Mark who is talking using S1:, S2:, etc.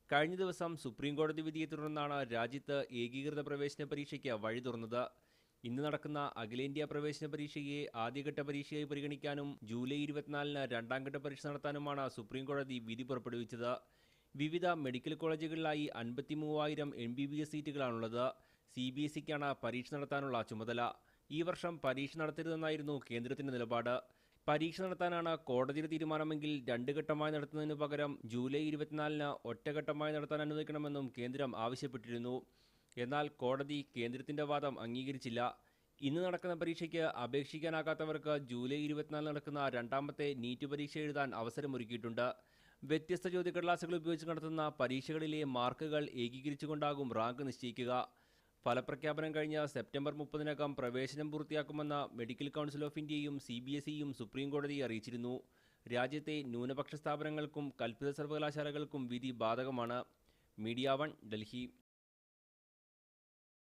S1: കഴിഞ്ഞ ദിവസം സുപ്രീം കോടതി വിധിയെ തുടർന്നാണ് രാജ്യത്ത് ഏകീകൃത പ്രവേശന പരീക്ഷയ്ക്ക് വഴി തുറന്നത്. ഇന്ന് നടക്കുന്ന അഖിലേന്ത്യാ പ്രവേശന പരീക്ഷയെ ആദ്യഘട്ട പരീക്ഷയായി പരിഗണിക്കാനും ജൂലൈ 24-ന് രണ്ടാംഘട്ട പരീക്ഷ നടത്താനുമാണ് സുപ്രീം കോടതി വിധി പുറപ്പെടുവിച്ചത്. വിവിധ മെഡിക്കൽ കോളേജുകളിലായി 53,000 MBBS സീറ്റുകളാണുള്ളത്. CBSEക്കാണ് പരീക്ഷ നടത്താനുള്ള ചുമതല. ഈ വർഷം പരീക്ഷ നടത്തരുതെന്നായിരുന്നു കേന്ദ്രത്തിന്റെ നിലപാട്. പരീക്ഷ നടത്താനാണ് കോടതിയുടെ തീരുമാനമെങ്കിൽ 2 ഘട്ടമായി നടത്തുന്നതിനു പകരം ജൂലൈ 24-ന് ഒറ്റഘട്ടമായി നടത്താൻ അനുവദിക്കണമെന്നും കേന്ദ്രം ആവശ്യപ്പെട്ടിരുന്നു. എന്നാൽ കോടതി കേന്ദ്രത്തിന്റെ വാദം അംഗീകരിച്ചില്ല. ഇന്ന് നടക്കുന്ന പരീക്ഷയ്ക്ക് അപേക്ഷിക്കാനാകാത്തവർക്ക് ജൂലൈ 24 നടക്കുന്ന രണ്ടാമത്തെ നീറ്റ് പരീക്ഷ എഴുതാൻ അവസരമൊരുക്കിയിട്ടുണ്ട്. വ്യത്യസ്ത ചോദ്യക്കടലാസുകൾ ഉപയോഗിച്ച് നടത്തുന്ന പരീക്ഷകളിലെ മാർക്കുകൾ ഏകീകരിച്ചുകൊണ്ടാകും റാങ്ക് നിശ്ചയിക്കുക. ഫലപ്രഖ്യാപനം കഴിഞ്ഞ സെപ്റ്റംബർ 30-നകം പ്രവേശനം പൂർത്തിയാക്കുമെന്ന് മെഡിക്കൽ കൗൺസിൽ ഓഫ് ഇന്ത്യയും CBSEയും സുപ്രീം കോടതിയെ അറിയിച്ചിരുന്നു. രാജ്യത്തെ ന്യൂനപക്ഷ സ്ഥാപനങ്ങൾക്കും കൽപ്പിത സർവകലാശാലകൾക്കും വിധി ബാധകമാണ്. മീഡിയ 1, ഡൽഹി.